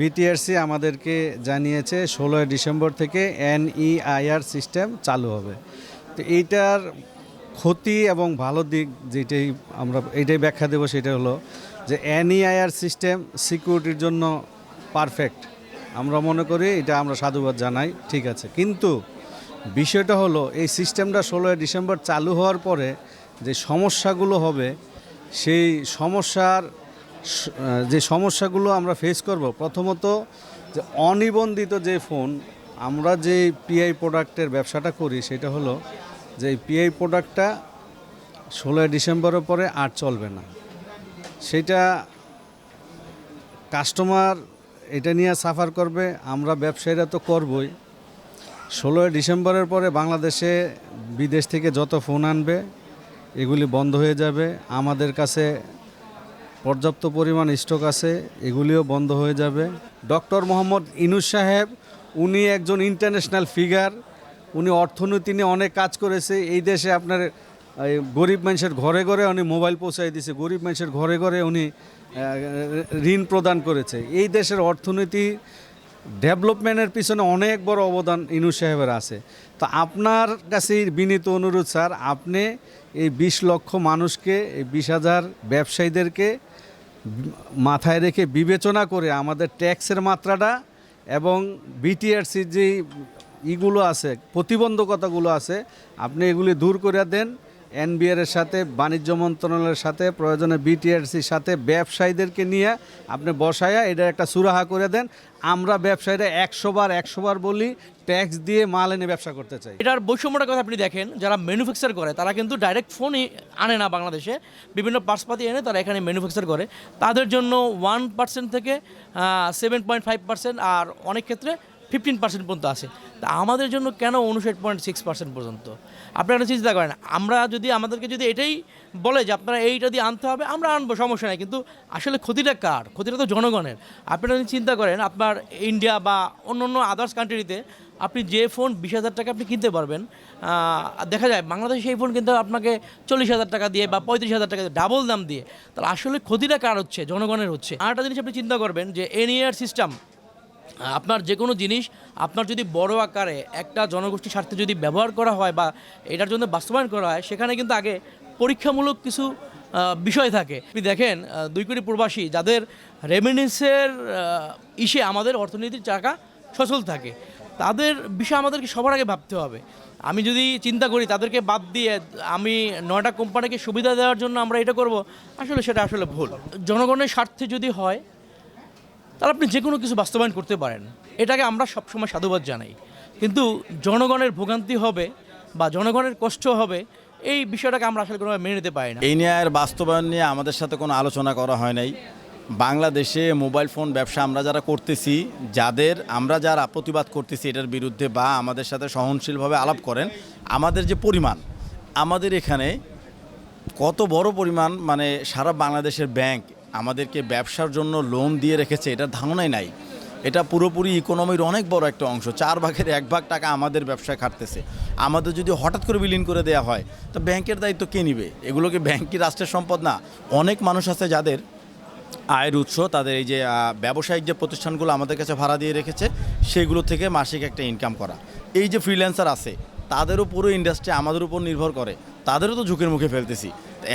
BTRC আমাদেরকে জানিয়েছে 16 December থেকে এনইআইআর সিস্টেম চালু হবে। তো এইটার ক্ষতি এবং ভালো দিক যেটাই আমরা এইটাই ব্যাখ্যা দেব, সেটা হলো যে এনইআইআর সিস্টেম সিকিউরিটির জন্য পারফেক্ট। আমরা মনে করি এটা আমরা সাধুবাদ জানাই, ঠিক আছে। কিন্তু বিষয়টা হলো এই সিস্টেমটা 16 ডিসেম্বর চালু হওয়ার পরে যে সমস্যাগুলো হবে, সেই যে সমস্যাগুলো আমরা ফেস করব, প্রথমত যে অনিবন্ধিত যে ফোন, আমরা যে পিআই প্রোডাক্টের ব্যবসাটা করি সেটা হলো যে এই পিআই প্রোডাক্টটা 16 ডিসেম্বরের পরে আর চলবে না। সেটা কাস্টমার এটা নিয়ে সাফার করবে, আমরা ব্যবসায়ীরা তো করবই। 16 ডিসেম্বরের পরে বাংলাদেশে বিদেশ থেকে যত ফোন আনবে এগুলি বন্ধ হয়ে যাবে। আমাদের কাছে পর্যাপ্ত পরিমাণ স্টক আছে, এগুলিও বন্ধ হয়ে যাবে। ডক্টর মোহাম্মদ ইউনূস সাহেব উনি একজন ইন্টারন্যাশনাল ফিগার, উনি অর্থনীতি নিয়ে অনেক কাজ করেছে। এই দেশে আপনার গরিব মানুষের ঘরে ঘরে উনি মোবাইল পৌঁছাই দিয়েছে, গরিব মানুষের ঘরে ঘরে উনি ঋণ প্রদান করেছে। এই দেশের অর্থনীতি ডেভেলপমেন্টের পিছনে অনেক বড় অবদান ইউনূস সাহেবের আছে। তো আপনার কাছে বিনীত অনুরোধ স্যার, আপনি এই 20 লক্ষ মানুষকে, এই 20,000 ব্যবসায়ীদেরকে মাথায় রেখে বিবেচনা করে আমাদের ট্যাক্সের মাত্রাটা এবং বিটিআরসির যে ইগুলো আছে, প্রতিবন্ধকতাগুলো আছে, আপনি এগুলি দূর করে দেন। এনবিআরের সাথে, বাণিজ্য মন্ত্রণালয়ের সাথে, প্রয়োজনে বিটিআরসির সাথে ব্যবসায়ীদেরকে নিয়ে আপনি বসায়া এটার একটা সুরাহা করে দেন। আমরা ব্যবসায়ীরা 100 বার বলি, ট্যাক্স দিয়ে মাল এনে ব্যবসা করতে চাই। এটার বৈষম্যটার কথা আপনি দেখেন, যারা ম্যানুফ্যাকচার করে তারা কিন্তু ডাইরেক্ট ফোনই আনে না বাংলাদেশে, বিভিন্ন পার্টসপাতি এনে তারা এখানে ম্যানুফ্যাকচার করে। তাদের জন্য 1% থেকে 7.5%, আর অনেক ক্ষেত্রে 15% পর্যন্ত আছে। তা আমাদের জন্য কেন 59.6% পর্যন্ত? আপনারা চিন্তা করেন, আমাদেরকে যদি এটাই বলে যে আপনারা এইটা দিয়ে আনতে হবে, আমরা আনবো, সমস্যা নেই। কিন্তু আসলে ক্ষতিটা কার? ক্ষতিটা তো জনগণের। আপনারা যদি চিন্তা করেন, আপনার ইন্ডিয়া বা অন্য আদার্স কান্ট্রিতে আপনি যে ফোন 20,000 টাকা আপনি কিনতে পারবেন, দেখা যায় বাংলাদেশে সেই ফোন কিনতে আপনাকে 40,000 টাকা দিয়ে বা 35,000 টাকা দিয়ে, ডাবল দাম দিয়ে। তাহলে আসলে ক্ষতিটা কার হচ্ছে? জনগণের হচ্ছে। আরেকটা জিনিস আপনি চিন্তা করবেন যে এনইআর সিস্টেম, আপনার যে কোনো জিনিস আপনার যদি বড় আকারে একটা জনগোষ্ঠীর স্বার্থে যদি ব্যবহার করা হয় বা এটার জন্য বাস্তবায়ন করা হয়, সেখানে কিন্তু আগে পরীক্ষামূলক কিছু বিষয় থাকে। আপনি দেখেন 2 কোটি প্রবাসী যাদের রেমিটেন্সের আমাদের অর্থনীতির চাকা সচল থাকে, তাদের বিষয়ে আমাদেরকে সবার আগে ভাবতে হবে। আমি যদি চিন্তা করি তাদেরকে বাদ দিয়ে আমি 9টা কোম্পানিকে সুবিধা দেওয়ার জন্য আমরা এটা করব, সেটা আসলে ভুল। জনগণের স্বার্থে যদি হয় তাহলে আপনি যে কোনো কিছু বাস্তবায়ন করতে পারেন, এটাকে আমরা সবসময় সাধুবাদ জানাই। কিন্তু জনগণের ভোগান্তি হবে বা জনগণের কষ্ট হবে, এই বিষয়টাকে আমরা আসলে কোনোভাবে মেনে নিতে পারি না। এই নিয়ে বাস্তবায়ন নিয়ে আমাদের সাথে কোনো আলোচনা করা হয় নাই। বাংলাদেশে মোবাইল ফোন ব্যবসা আমরা যারা করতেছি, আমরা যারা প্রতিবাদ করতেছি এটার বিরুদ্ধে বা আমাদের সাথে সহনশীলভাবে আলাপ করেন, আমাদের যে পরিমাণ, আমাদের এখানে কত বড় পরিমাণ, মানে সারা বাংলাদেশের ব্যাংক আমাদেরকে ব্যবসার জন্য লোন দিয়ে রেখেছে, এটার ধারণাই নাই। এটা পুরোপুরি ইকোনমির অনেক বড় একটা অংশ, 4 ভাগের 1 ভাগ টাকা আমাদের ব্যবসায় খাটতেছে। আমাদের যদি হঠাৎ করে বিলীন করে দেওয়া হয়, তো ব্যাংকের দায়িত্ব কে নিবে? এগুলোকে ব্যাংক কি রাষ্ট্রের সম্পদ না? অনেক মানুষ আছে যাদের আয়ের উৎস, তাদের এই যে ব্যবসায়িক যে প্রতিষ্ঠানগুলো আমাদের কাছে ভাড়া দিয়ে রেখেছে, সেগুলো থেকে মাসিক একটা ইনকাম করা। এই যে ফ্রিল্যান্সার আছে, তাদেরও পুরো ইন্ডাস্ট্রি আমাদের উপর নির্ভর করে, তাদেরও তো ঝুঁকির মুখে ফেলতেছি।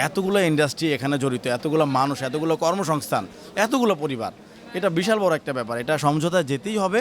এতগুলো ইন্ডাস্ট্রি এখানে জড়িত, এতগুলো মানুষ, এতগুলো কর্মসংস্থান, এতগুলো পরিবার, এটা বিশাল বড় একটা ব্যাপার। এটা সমঝোতা যেতেই হবে।